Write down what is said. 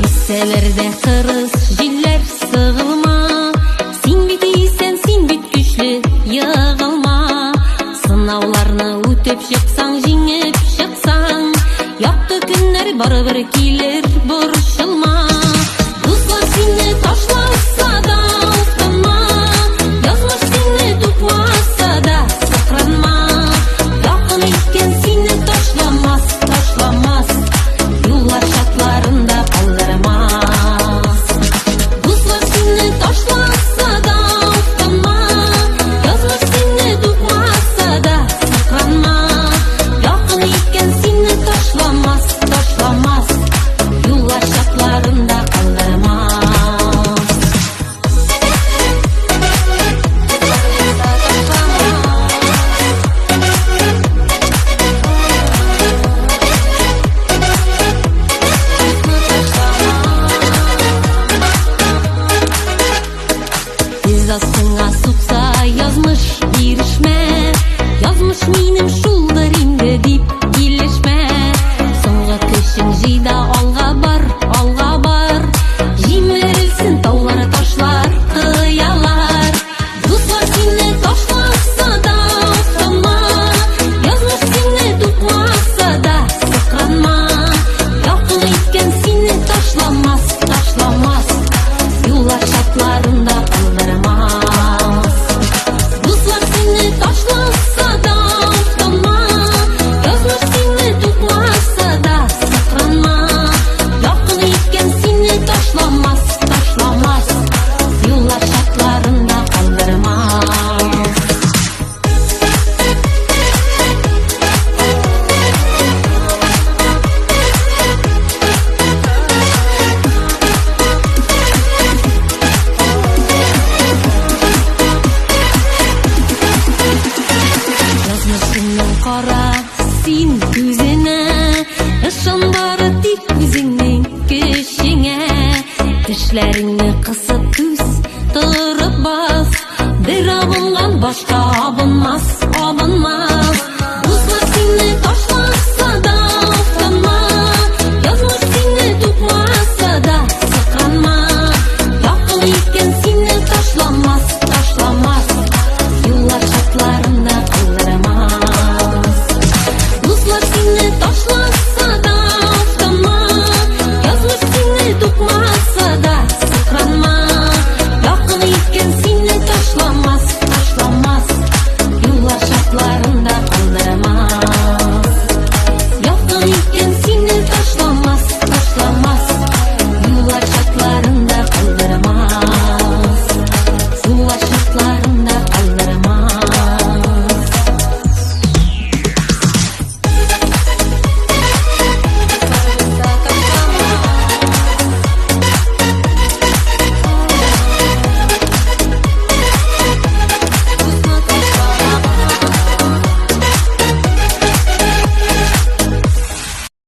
Hisselerde kırız jiller sığılma, sen bitiysen sen bit güçlü yığılma. Sınavlarını ötüp çıksan, jеңip çıksan, yaptı günler baribir kelir, buruşulma. Kızlar seni taşlasa da utanma, yazmış seni tutmasa da sakranma. Yakın etken seni taşlamaz, taşlamaz, yollar şartlarında kaldırmaz. Kızlar seni taşlasa da utanma, yazmış seni tutmasa da sakranma. Yakın etken seni taşlamaz, taşlamaz, yollar şartlarında kaldırmaz. Biz aslına sutsa yazmış girişme, yazmış benim şuldarimde deyip gelişme. Soңғы кішің жида алға бар, алға бар, жимерілсін таулар, ташлар, қиялар. Достар сені ташласа да ұстанма, yazmış seni tutmasa da sakranma. Yakın etken seni taşlamaz, taşlamaz, yollar şartlarında kaldırmaz. Kızlar seni taşlasa da utanma, yazmış seni tutmasa da sakranma. Yakın etken seni taşlamaz, taşlamaz, yollar şartlarında kaldırmaz. Yazmışsın kara sen gözüne, ышанбары тик өзіңнің көшіңе. Тішлеріңні қысып күз тұрып бас, бір абынған башқа абынмас, абынмас.